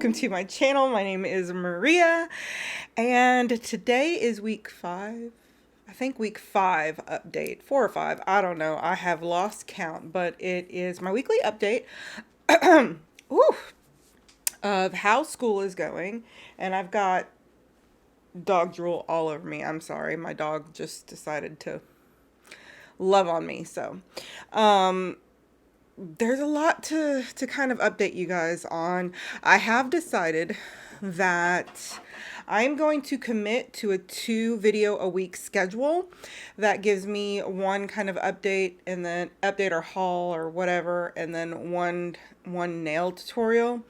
welcome to my channel. My name is Maria, and today is week 5. I think week 5 update, 4 or 5, I don't know. I have lost count, but it is my weekly update Ooh, of how school is going, and I've got dog drool all over me. I'm sorry, my dog just decided to love on me, so there's a lot to kind of update you guys on. I have decided that I'm going to commit to a 2 video a week schedule that gives me one kind of update and then update or haul or whatever, and then one nail tutorial.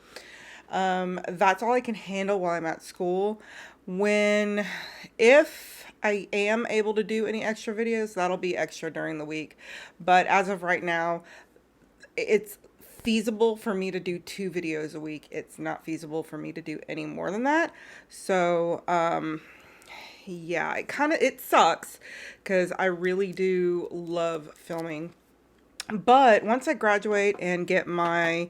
That's all I can handle while I'm at school. If I am able to do any extra videos, that'll be extra during the week. But as of right now, it's feasible for me to do 2 videos a week. It's not feasible for me to do any more than that. So, yeah, it sucks because I really do love filming. But once I graduate and get my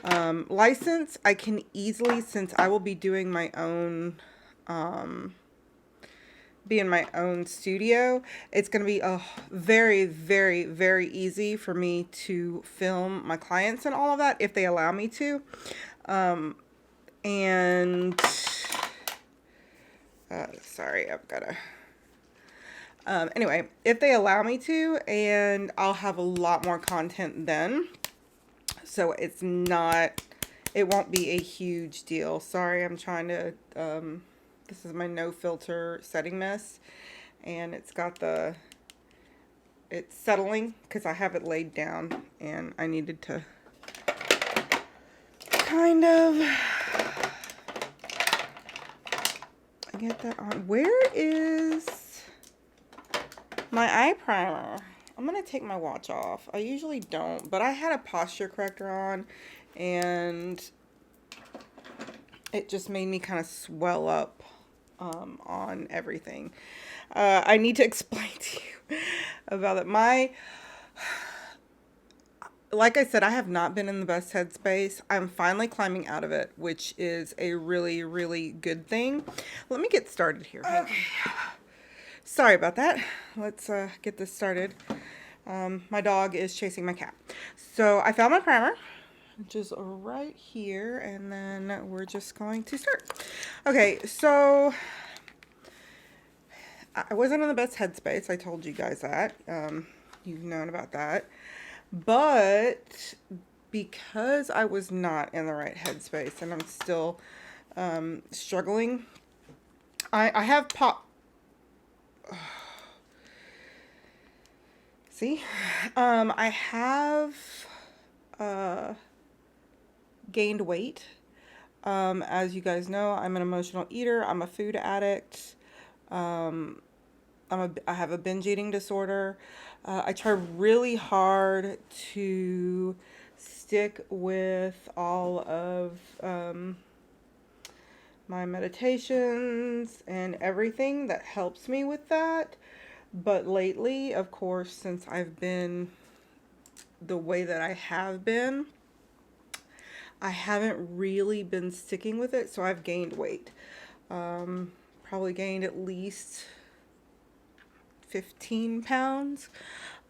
license, I can easily, since I will be doing my own, be in my own studio, it's going to be very, very, very easy for me to film my clients and all of that if they allow me to. Sorry, I've got to... anyway, if they allow me to, and I'll have a lot more content then. So it won't be a huge deal. Sorry, I'm trying to... this is my no filter setting mist, and it's settling because I have it laid down and I needed to kind of get that on. Where is my eye primer? I'm gonna take my watch off. I usually don't, but I had a posture corrector on and it just made me kind of swell up on everything. I need to explain to you about it. Like I said, I have not been in the best headspace. I'm finally climbing out of it, which is a really, really good thing. Let me get started here. Okay. Sorry about that. Let's get this started. My dog is chasing my cat. So I found my primer, which is right here, and then we're just going to start. Okay, so I wasn't in the best headspace. I told you guys that. You've known about that. But because I was not in the right headspace and I'm still struggling, I have See? I have gained weight. As you guys know, I'm an emotional eater. I'm a food addict. I have a binge eating disorder. I try really hard to stick with all of my meditations and everything that helps me with that. But lately, of course, since I've been the way that I have been, I haven't really been sticking with it, so I've gained weight. Probably gained at least 15 pounds.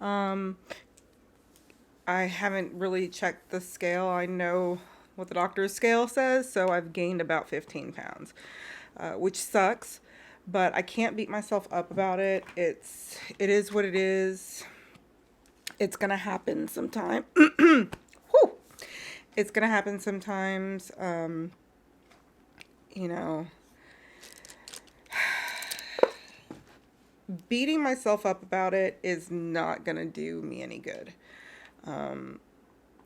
I haven't really checked the scale. I know what the doctor's scale says, so I've gained about 15 pounds, which sucks, but I can't beat myself up about it. It is what it is. It's gonna happen sometime. Whew. It's gonna happen sometimes. You know, beating myself up about it is not gonna do me any good. I'm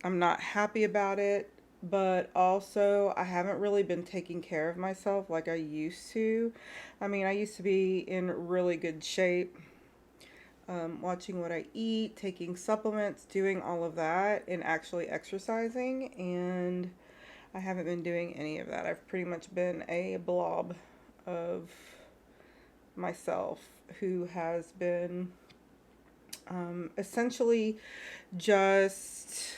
not happy about it, but also I haven't really been taking care of myself like I used to. I mean, I used to be in really good shape, watching what I eat, taking supplements, doing all of that, and actually exercising, and I haven't been doing any of that. I've pretty much been a blob of myself who has been essentially just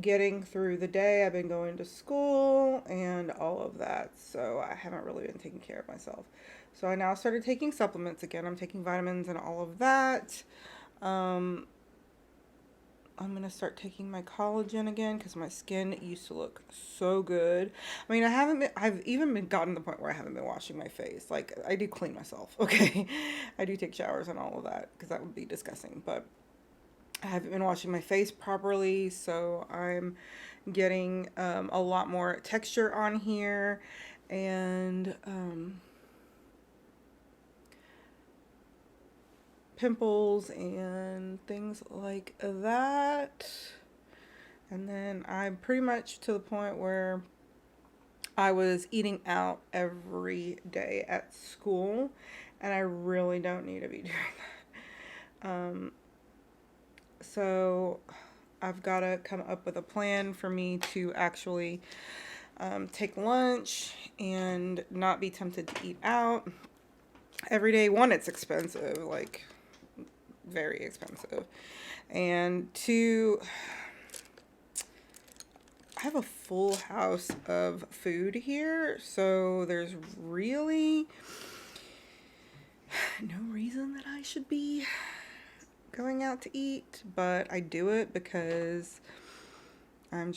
getting through the day. I've been going to school and all of that, so I haven't really been taking care of myself. So I now started taking supplements again. I'm taking vitamins and all of that. Um, I'm gonna start taking my collagen again because my skin used to look so good. I mean, I've even been gotten to the point where I haven't been washing my face. Like, I do clean myself, okay? I do take showers and all of that because that would be disgusting. But I haven't been washing my face properly, so I'm getting a lot more texture on here and pimples and things like that. And then I'm pretty much to the point where I was eating out every day at school, and I really don't need to be doing that. So I've got to come up with a plan for me to actually take lunch and not be tempted to eat out every day. One, it's expensive, like very expensive. And two, I have a full house of food here, so there's really no reason that I should be going out to eat, but I do it because I'm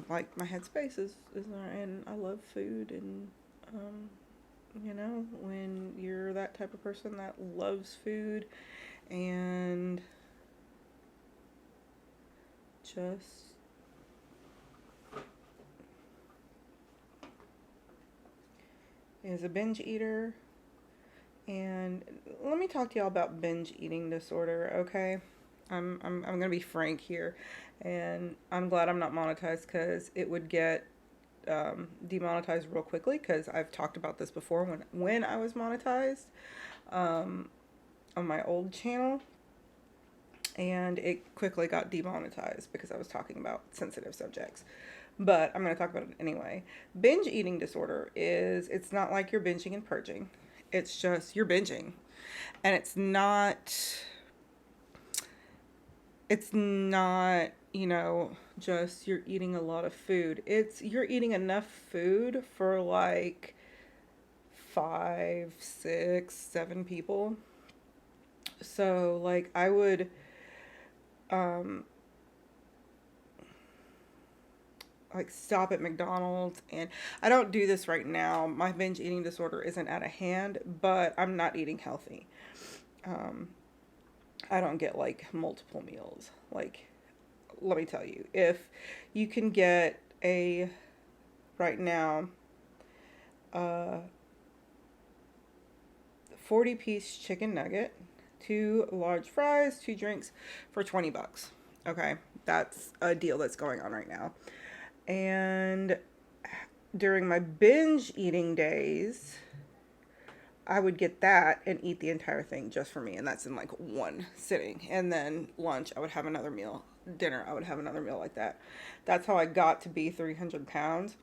like, my headspace is there, and I love food, and you know, when you're that type of person that loves food and just is a binge eater. And let me talk to y'all about binge eating disorder, okay? I'm gonna be frank here, and I'm glad I'm not monetized because it would get demonetized real quickly, because I've talked about this before when I was monetized on my old channel, and it quickly got demonetized because I was talking about sensitive subjects. But I'm going to talk about it anyway. Binge eating disorder it's not like you're binging and purging. It's just you're binging. And it's not, you know, just you're eating a lot of food. You're eating enough food for like 5, 6, 7 people. So like I would um like stop at McDonald's, and I don't do this right now. My binge eating disorder isn't at a hand, but I'm not eating healthy. Um, I don't get like multiple meals. Like, let me tell you, if you can get right now, a 40-piece chicken nugget, 2 large fries, 2 drinks for $20. Okay, that's a deal that's going on right now. And during my binge eating days, I would get that and eat the entire thing just for me. And that's in like one sitting. And then lunch, I would have another meal. Dinner, I would have another meal like that. That's how I got to be 300 pounds.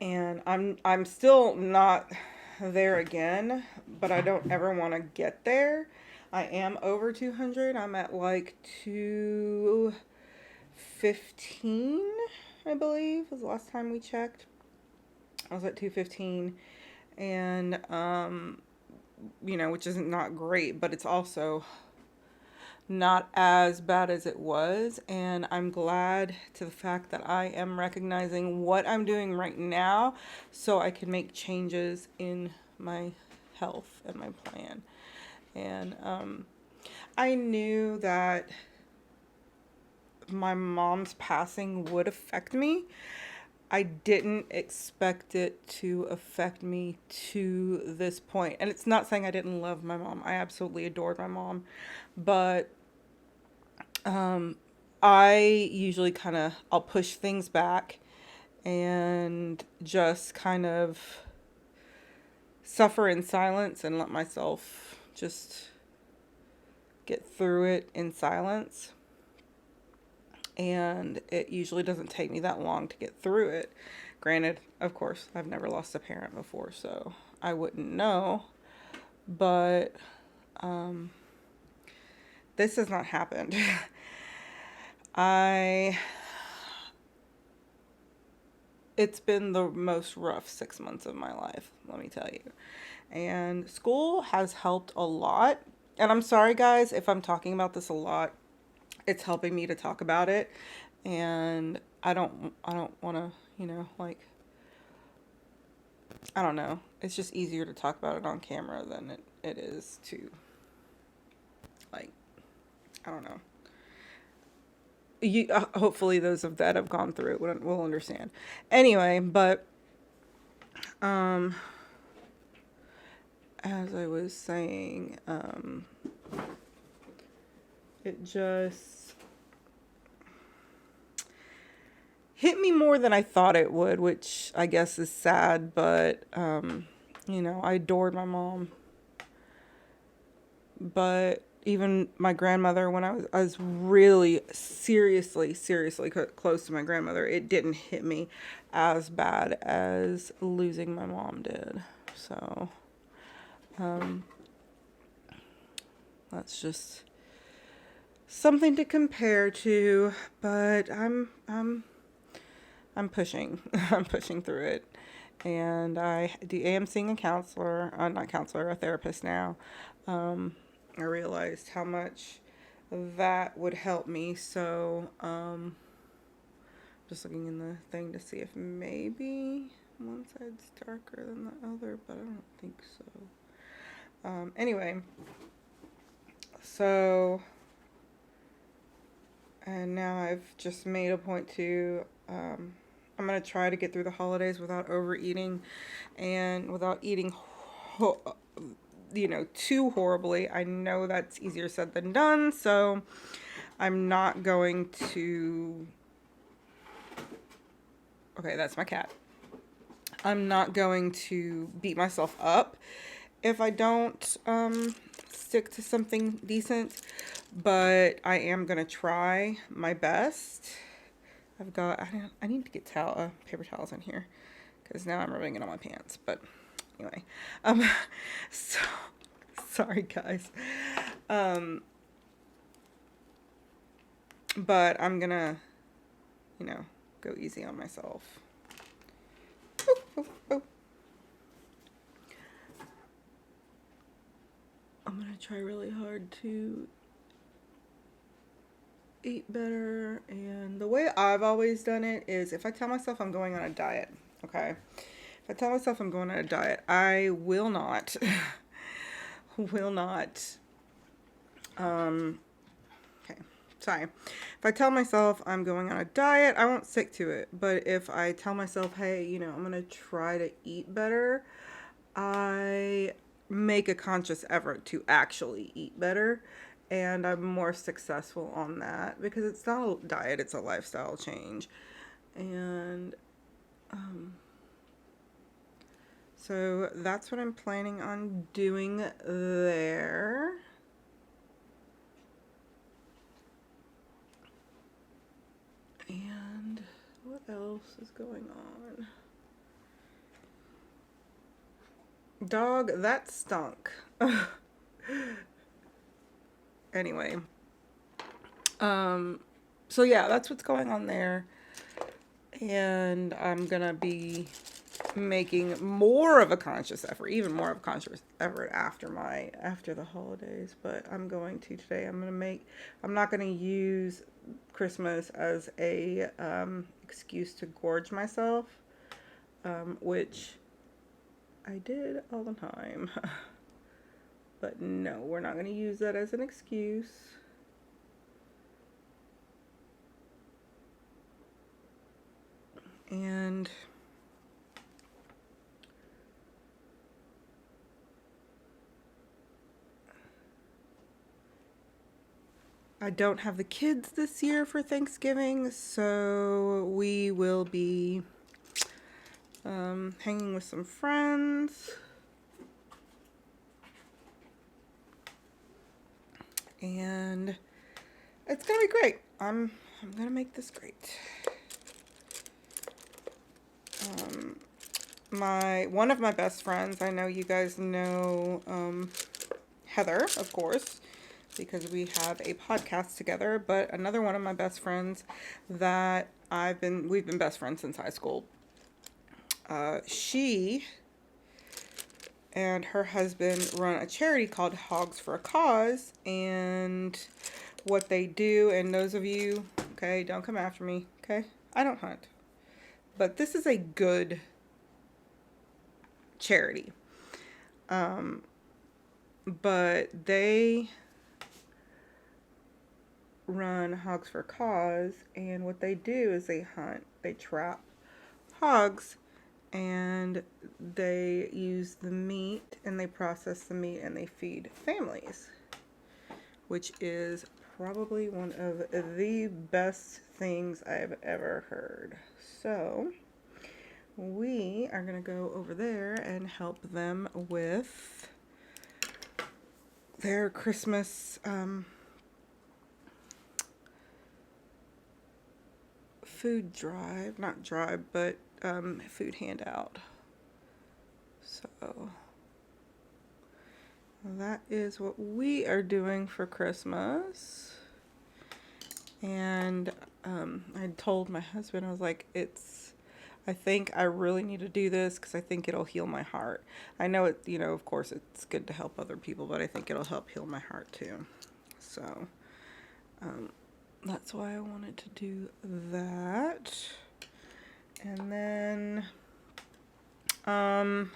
And I'm still not there again, but I don't ever want to get there. I am over 200. I'm at like 215, I believe, was the last time we checked. I was at 215, and you know, which is not great, but it's also not as bad as it was. And I'm glad to the fact that I am recognizing what I'm doing right now so I can make changes in my health and my plan. And I knew that my mom's passing would affect me. I didn't expect it to affect me to this point. And it's not saying I didn't love my mom. I absolutely adored my mom. But I usually I'll push things back and just kind of suffer in silence and let myself just get through it in silence. And it usually doesn't take me that long to get through it. Granted, of course, I've never lost a parent before, so I wouldn't know. But this has not happened. I it's been the most rough 6 months of my life, let me tell you. And school has helped a lot. And I'm sorry, guys, if I'm talking about this a lot. It's helping me to talk about it. And I don't want to, like, I don't know. It's just easier to talk about it on camera than it is to, like, I don't know. Hopefully those of that have gone through it will understand. Anyway, but um, as I was saying, it just hit me more than I thought it would, which I guess is sad, but I adored my mom. But even my grandmother, when I was really seriously close to my grandmother, it didn't hit me as bad as losing my mom did. So, that's just something to compare to, but I'm pushing. I'm pushing through it. And am seeing a counselor, not counselor, a therapist now. I realized how much that would help me. So, just looking in the thing to see if maybe one side's darker than the other, but I don't think so. Anyway, so, and now I've just made a point to, I'm going to try to get through the holidays without overeating and without eating, too horribly. I know that's easier said than done, so I'm not going to... Okay, that's my cat. I'm not going to beat myself up if I don't stick to something decent, but I am going to try my best. I need to get paper towels in here because now I'm rubbing it on my pants. But anyway, so sorry guys. But I'm gonna, go easy on myself. Oh, oh, oh. I'm gonna try really hard to eat better, and the way I've always done it is if I tell myself I'm going on a diet, okay? If I tell myself I'm going on a diet, I will not, okay, sorry. If I tell myself I'm going on a diet, I won't stick to it. But if I tell myself, hey, I'm going to try to eat better, I make a conscious effort to actually eat better. And I'm more successful on that because it's not a diet, it's a lifestyle change. And so that's what I'm planning on doing there. And what else is going on? Dog, that stunk. Anyway. So yeah, that's what's going on there. And I'm gonna be making more of a conscious effort, even more of a conscious effort after the holidays. But I'm going to today. I'm not gonna use Christmas as a excuse to gorge myself, which I did all the time. But no, we're not gonna use that as an excuse. And I don't have the kids this year for Thanksgiving, so we will be hanging with some friends. And it's gonna be great. I'm gonna make this great. One of my best friends, I know you guys know Heather, of course, because we have a podcast together, but another one of my best friends that we've been best friends since high school. She and her husband run a charity called Hogs for a Cause, and what they do, and those of you, okay, don't come after me, okay? I don't hunt. But this is a good charity. But they run Hogs for a Cause, and what they do is they hunt, they trap hogs, and they use the meat, and they process the meat, and they feed families, which is probably one of the best things I've ever heard. So we are going to go over there and help them with their Christmas food drive, not drive, but food handout. So that is what we are doing for Christmas. And I told my husband, I was like, I think I really need to do this because I think it'll heal my heart. I know it, you know, of course it's good to help other people, but I think it'll help heal my heart too. So that's why I wanted to do that. And then,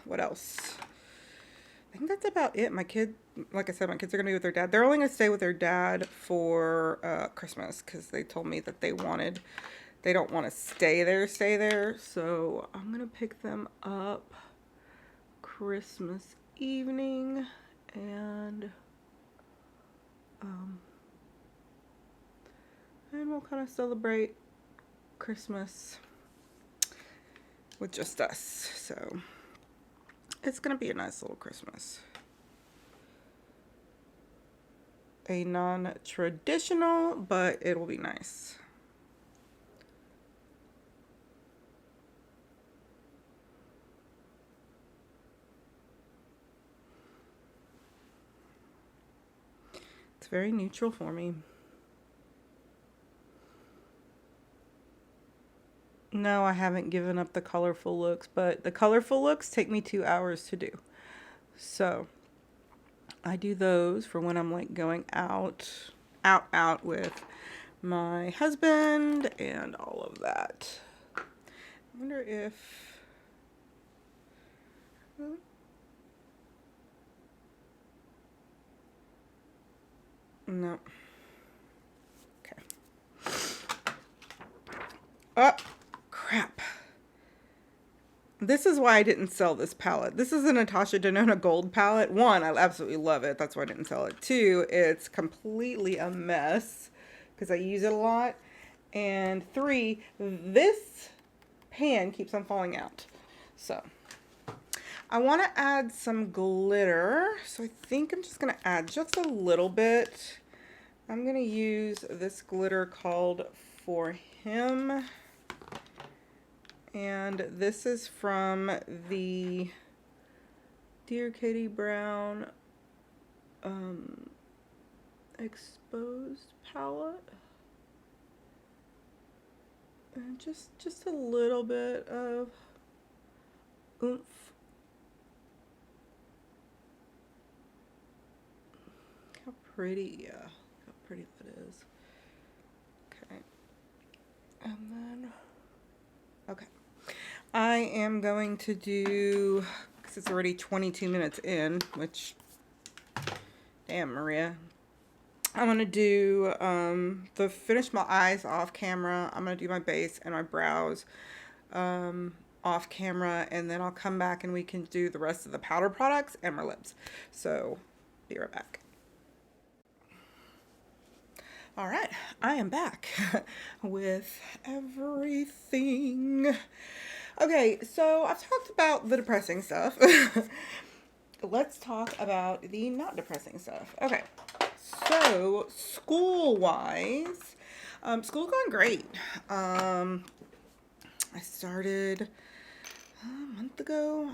what else? I think that's about it. My kid, like I said, my kids are going to be with their dad. They're only going to stay with their dad for Christmas because they told me that they don't want to stay there. So I'm going to pick them up Christmas evening, and we'll kind of celebrate Christmas with just us. So it's going to be a nice little Christmas. A non-traditional, but it'll be nice. It's very neutral for me. No, I haven't given up the colorful looks, but the colorful looks take me 2 hours to do. So I do those for when I'm like going out with my husband and all of that. I wonder if... No. Okay. Oh, crap. This is why I didn't sell this palette. This is a Natasha Denona Gold palette. One, I absolutely love it. That's why I didn't sell it. Two, it's completely a mess because I use it a lot. And three, this pan keeps on falling out. So I want to add some glitter. So I think I'm just going to add just a little bit. I'm going to use this glitter called For Him. And this is from the Dear Katie Brown Exposed palette. And just a little bit of oomph. How pretty, yeah. How pretty that is. Okay. And then, okay. I am going to do, because it's already 22 minutes in, which, damn, Maria. I'm going to do finish my eyes off camera. I'm going to do my base and my brows off camera, and then I'll come back and we can do the rest of the powder products and my lips. So, be right back. All right, I am back with everything. Okay, so I've talked about the depressing stuff. Let's talk about the not depressing stuff. Okay, so school-wise, school's going great. I started a month ago.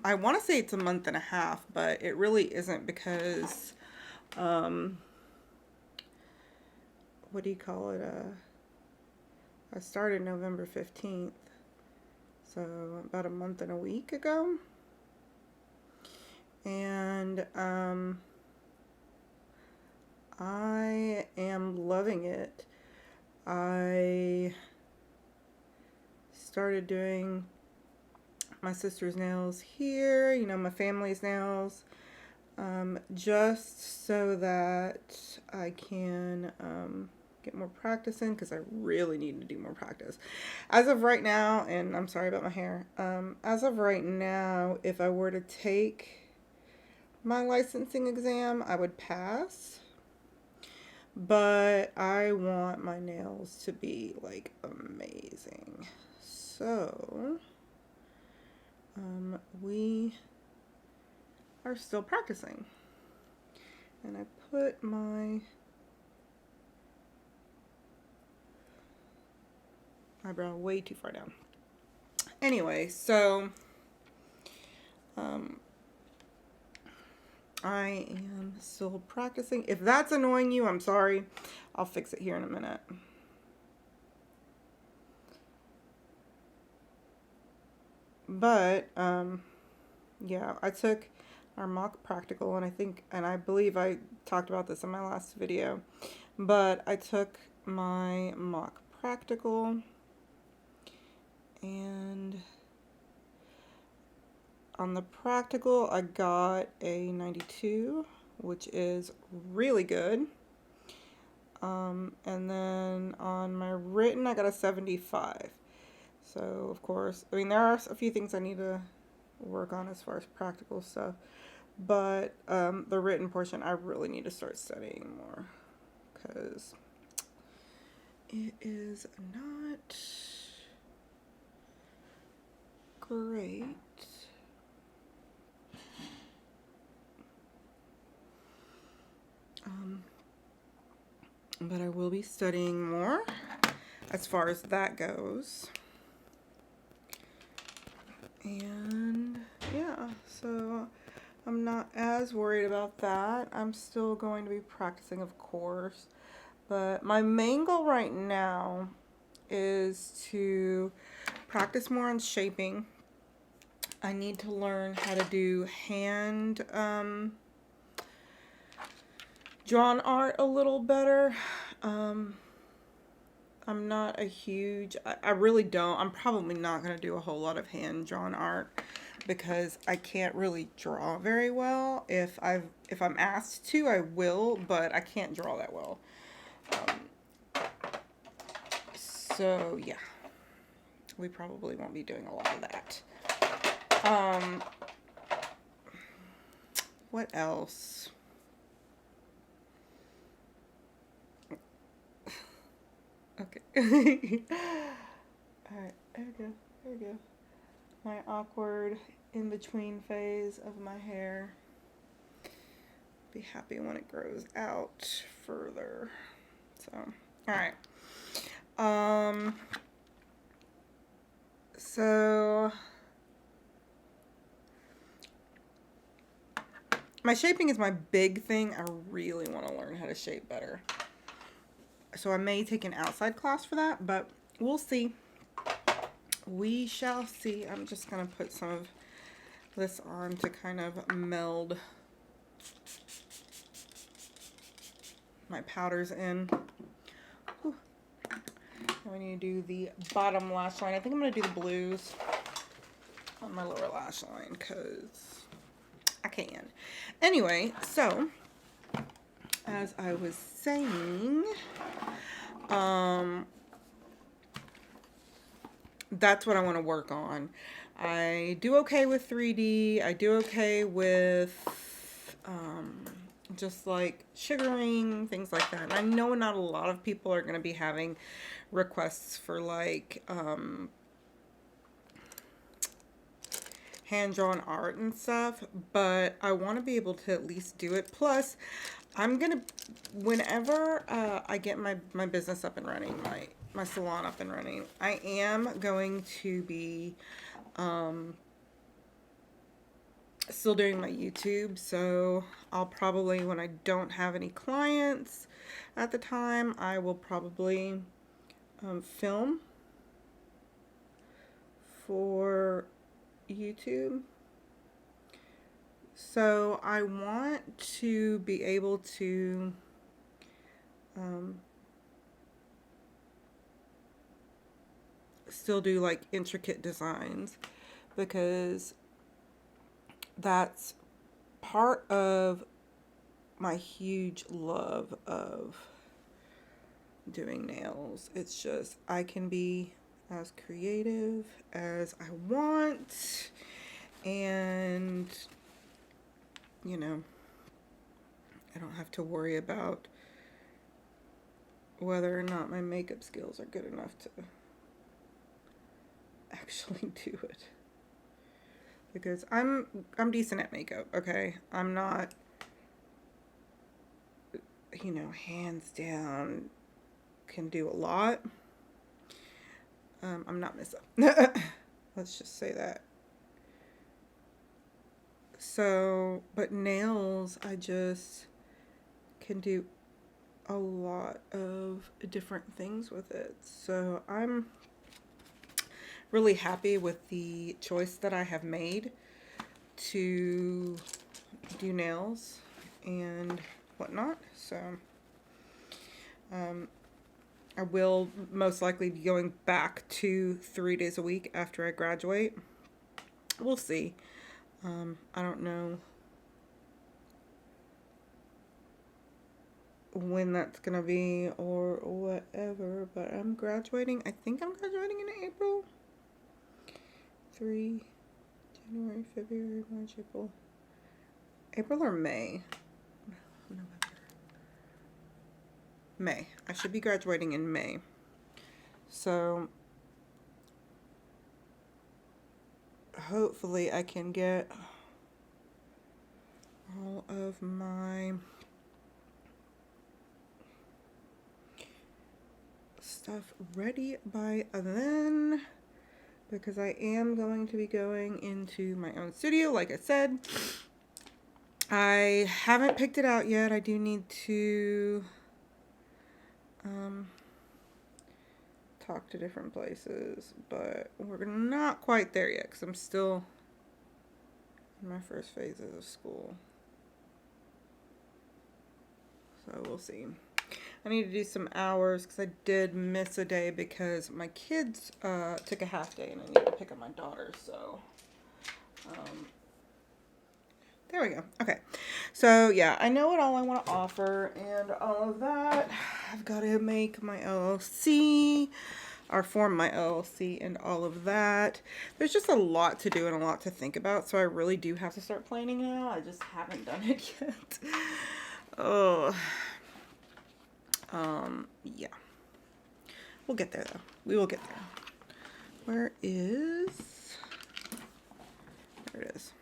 I want to say it's a month and a half, but it really isn't because, what do you call it? I started November 15th. so about a month and a week ago. And I am loving it. I started doing my sister's nails here, you know, my family's nails, just so that I can get more practice in, because I really need to do more practice. As of right now, and I'm sorry about my hair, as of right now, if I were to take my licensing exam, I would pass. But I want my nails to be like amazing. So, we are still practicing. And I put my eyebrow way too far down. Anyway, so I am still practicing. If that's annoying you, I'm sorry. I'll fix it here in a minute. But, yeah, I took our mock practical, and I believe I talked about this in my last video, but I took my mock practical, and on the practical, I got a 92, which is really good. And then on my written, I got a 75. So, of course, I mean, there are a few things I need to work on as far as practical stuff. But the written portion, I really need to start studying more, because it is not great. But I will be studying more as far as that goes. And yeah, so I'm not as worried about that. I'm still going to be practicing, of course. But my main goal right now is to practice more on shaping. I need to learn how to do hand drawn art a little better. I'm not a huge, I really don't, I'm probably not going to do a whole lot of hand drawn art, because I can't really draw very well. If I'm asked to, I will, but I can't draw that well. So yeah, we probably won't be doing a lot of that. What else? Okay. Alright, there we go. There we go. My awkward in-between phase of my hair. Be happy when it grows out further. So, alright. So my shaping is my big thing. I really want to learn how to shape better. So I may take an outside class for that, but we'll see. We shall see. I'm just going to put some of this on to kind of meld my powders in. Whew. Now we need to do the bottom lash line. I think I'm going to do the blues on my lower lash line, because I can. Anyway, so as I was saying, that's what I want to work on. I do okay with 3D. I do okay with just like sugaring, things like that. And I know not a lot of people are going to be having requests for like hand-drawn art and stuff, but I want to be able to at least do it. Plus, I'm going to, whenever I get my business up and running, my salon up and running, I am going to be still doing my YouTube. So I'll probably, when I don't have any clients at the time, I will probably film for YouTube. So I want to be able to still do like intricate designs, because that's part of my huge love of doing nails. It's just, I can be as creative as I want, and you know, I don't have to worry about whether or not my makeup skills are good enough to actually do it. Because I'm decent at makeup, okay? I'm not, you know, hands down can do a lot. I'm not Miss let's just say that. So, but nails, I just can do a lot of different things with it. So I'm really happy with the choice that I have made to do nails and whatnot. So I will most likely be going back to 3 days a week after I graduate. We'll see. I don't know when that's gonna be or whatever, but I'm graduating. I think I'm graduating in April. 3, January, February, March, April. April or May? November. May. I should be graduating in May. So hopefully I can get all of my stuff ready by then, because I am going to be going into my own studio, like I said. I haven't picked it out yet. I do need to talk to different places, but we're not quite there yet because I'm still in my first phases of school. So we'll see. I need to do some hours because I did miss a day because my kids took a half day and I need to pick up my daughter. So there we go. Okay. So yeah, I know what all I want to offer and all of that. I've got to make my LLC or form my LLC and all of that. There's just a lot to do and a lot to think about. So I really do have to start planning now. I just haven't done it yet. Oh, yeah. We'll get there though. We will get there. Where is, there it is.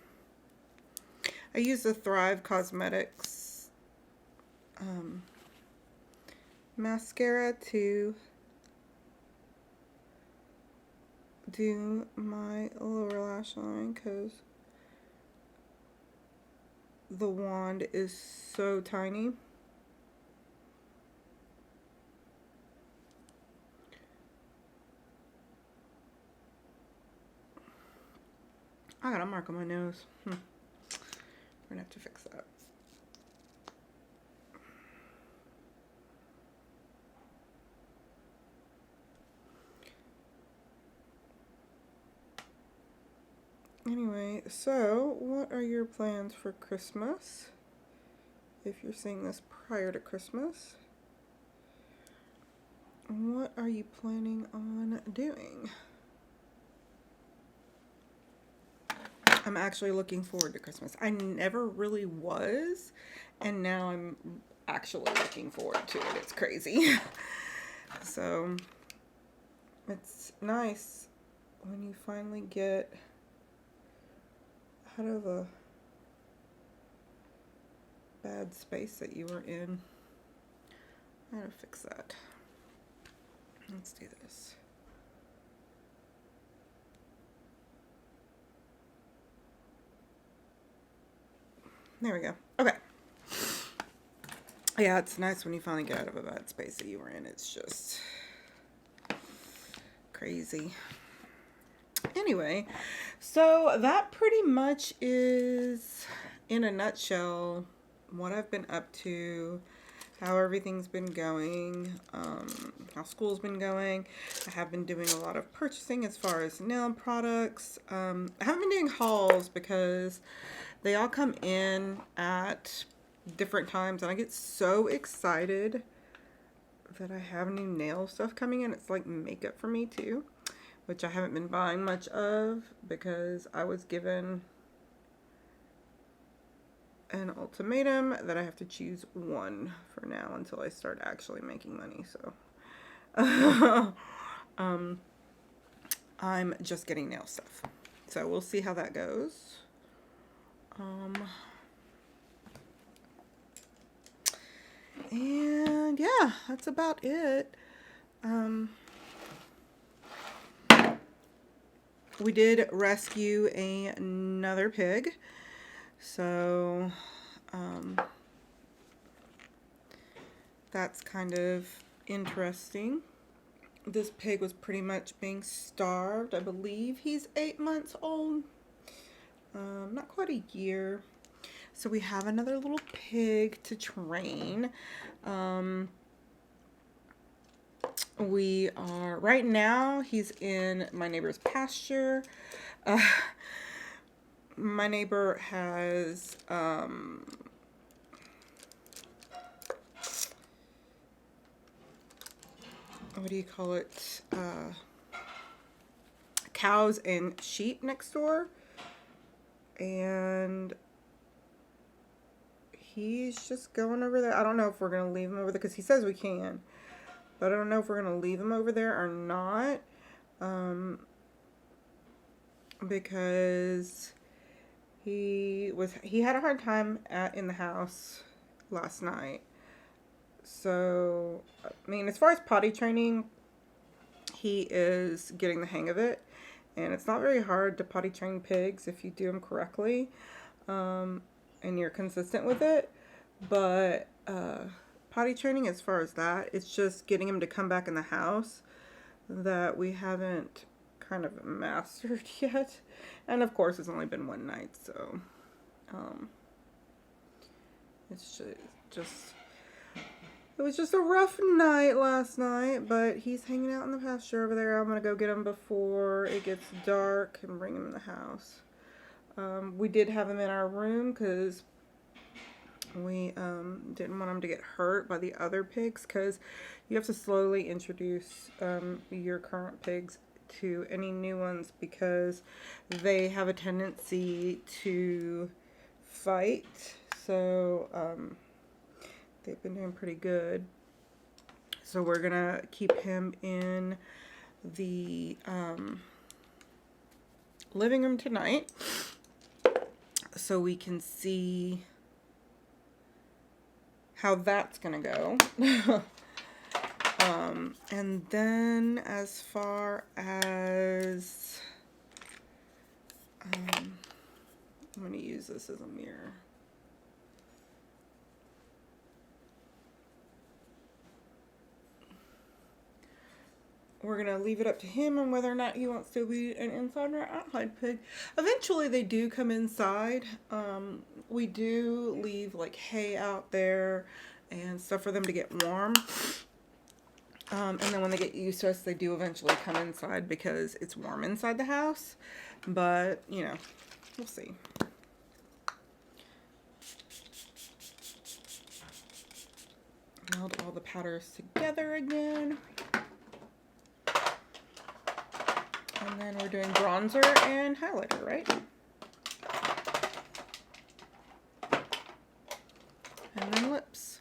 I use the Thrive Cosmetics mascara to do my lower lash line because the wand is so tiny. I got a mark on my nose. We're gonna have to fix that. Anyway, so what are your plans for Christmas? If you're seeing this prior to Christmas, what are you planning on doing? I'm actually looking forward to Christmas. I never really was, and now I'm actually looking forward to it. It's crazy. So it's nice when you finally get out of a bad space that you were in. I gotta fix that. Let's do this. There we go. Okay. Yeah, it's nice when you finally get out of a bad space that you were in. It's just crazy. Anyway, so that pretty much is, in a nutshell, what I've been up to, how everything's been going, how school's been going. I have been doing a lot of purchasing as far as nail products. I haven't been doing hauls because they all come in at different times, and I get so excited that I have new nail stuff coming in. It's like makeup for me too, which I haven't been buying much of because I was given an ultimatum that I have to choose one for now until I start actually making money. So I'm just getting nail stuff. So we'll see how that goes. And yeah, that's about it. We did rescue another pig. So that's kind of interesting. This pig was pretty much being starved. I believe he's 8 months old. Not quite a year. So we have another little pig to train. We are, right now, he's in my neighbor's pasture. My neighbor has, what do you call it? Cows and sheep next door. And he's just going over there. I don't know if we're going to leave him over there because he says we can. But I don't know if we're going to leave him over there or not. Because he had a hard time in the house last night. So, I mean, as far as potty training, he is getting the hang of it. And it's not very hard to potty train pigs if you do them correctly. And you're consistent with it. But potty training, as far as that, it's just getting him to come back in the house that we haven't kind of mastered yet. And of course, it's only been one night, so it's just it was just a rough night last night, but he's hanging out in the pasture over there. I'm gonna go get him before it gets dark and bring him in the house. We did have him in our room because we didn't want him to get hurt by the other pigs, because you have to slowly introduce your current pigs to any new ones because they have a tendency to fight. So they've been doing pretty good. So we're gonna keep him in the living room tonight so we can see how that's gonna go. And then as far as I'm gonna use this as a mirror. We're gonna leave it up to him on whether or not he wants to be an inside or outside pig. Eventually they do come inside. We do leave like hay out there and stuff for them to get warm. And then when they get used to us, they do eventually come inside because it's warm inside the house. But, you know, we'll see. Meld all the powders together again. And then we're doing bronzer and highlighter, right? And then lips.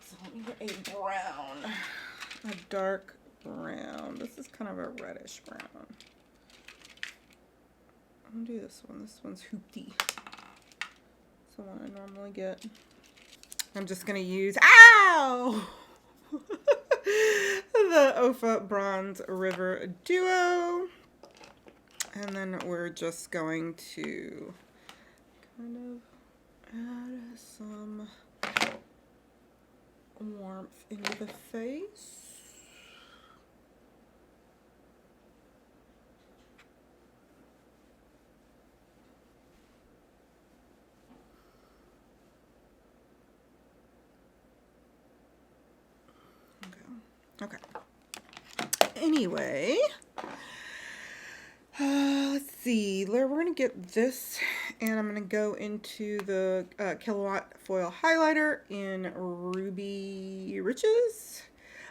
So let me get a brown, a dark brown. This is kind of a reddish brown. I'm gonna do this one. This one's hoopty. It's the one I normally get. I'm just gonna use, ow! The OFA Bronze River Duo. And then we're just going to kind of add some warmth into the face. Okay. Anyway, let's see. We're going to get this, and I'm going to go into the Kilowatt Foil Highlighter in Ruby Riches.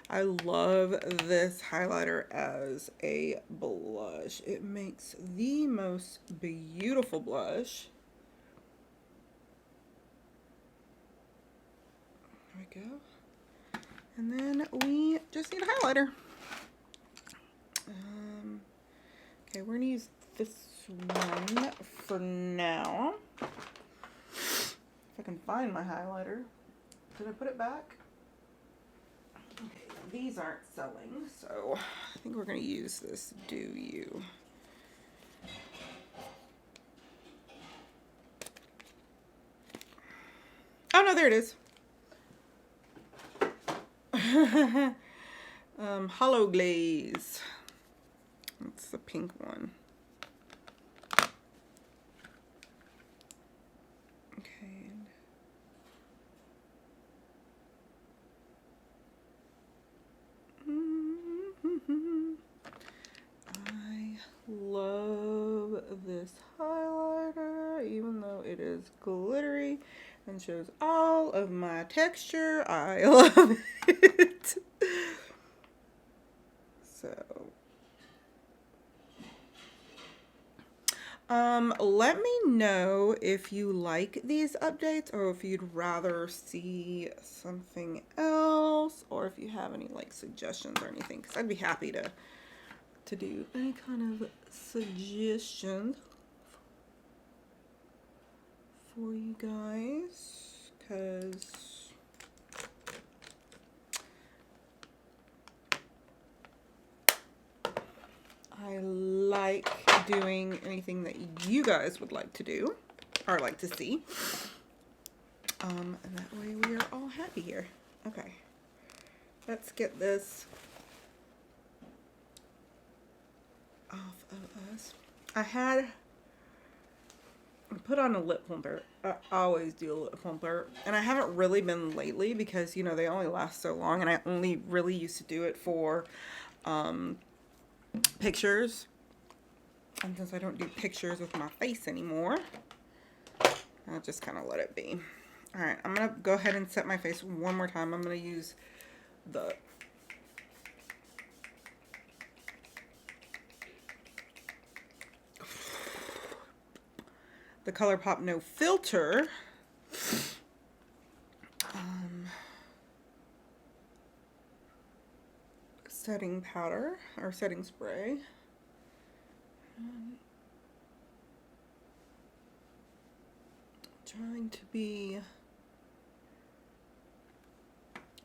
I love this highlighter as a blush. It makes the most beautiful blush. There we go. And then we just need a highlighter. Okay, we're gonna use this one for now. If I can find my highlighter. Did I put it back? Okay, these aren't selling, so I think we're gonna use this Do You. Oh no, there it is. Hollow Glaze. It's the pink one. Okay. I love this highlighter, even though it is glittery and shows all of my texture. I love it. So, let me know if you like these updates or if you'd rather see something else, or if you have any like suggestions or anything, because I'd be happy to do any kind of suggestions for you guys, because I like doing anything that you guys would like to do or like to see. And that way we are all happy here. Okay, let's get this off of us. I put on a lip plumper. I always do a lip plumper, and I haven't really been lately because, you know, they only last so long, and I only really used to do it for pictures. And since I don't do pictures with my face anymore, I'll just kind of let it be. All right, I'm gonna go ahead and set my face one more time. I'm gonna use the ColourPop No Filter setting powder or setting spray. Trying to be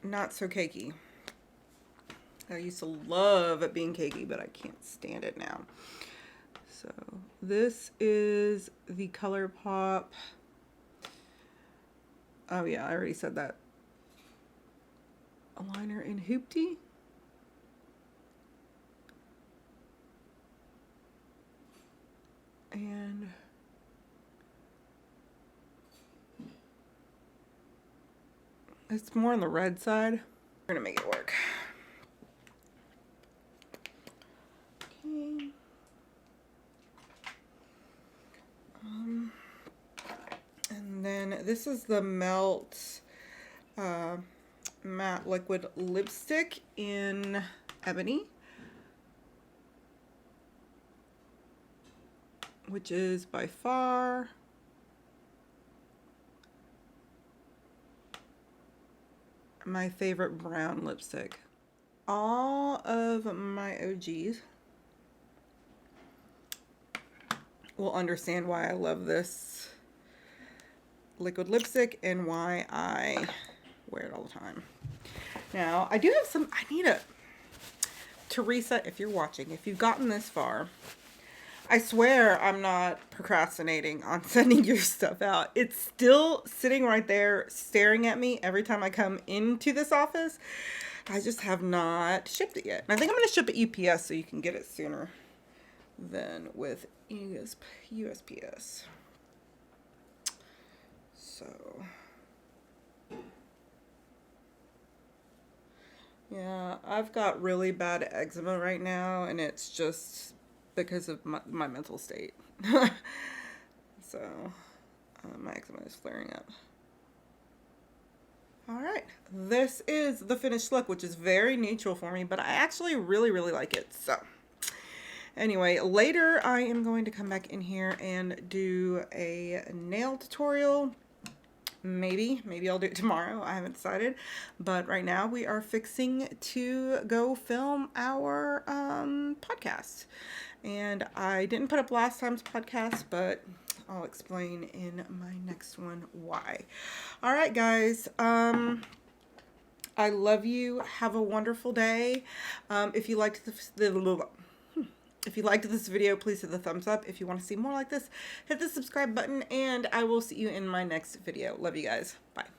not so cakey. I used to love it being cakey, but I can't stand it now. So this is the ColourPop. Oh yeah, I already said that. A liner in Hoopty. And it's more on the red side. We're gonna make it work. Okay. And then this is the Melt matte liquid lipstick in Ebony, which is by far my favorite brown lipstick. All of my OGs will understand why I love this liquid lipstick and why I wear it all the time. Now, I do have some, I need a, Teresa, if you're watching, if you've gotten this far, I swear I'm not procrastinating on sending your stuff out. It's still sitting right there staring at me every time I come into this office. I just have not shipped it yet. And I think I'm going to ship it UPS so you can get it sooner than with USPS. So Yeah, I've got really bad eczema right now, and it's just because of my mental state. So, my eczema is flaring up. All right, this is the finished look, which is very neutral for me, but I actually really, really like it. So, anyway, later I am going to come back in here and do a nail tutorial. Maybe I'll do it tomorrow. I haven't decided. But right now we are fixing to go film our podcast. And I didn't put up last time's podcast, but I'll explain in my next one why. All right, guys. I love you. Have a wonderful day. If you liked if you liked this video, please hit the thumbs up. If you want to see more like this, hit the subscribe button, and I will see you in my next video. Love you guys. Bye.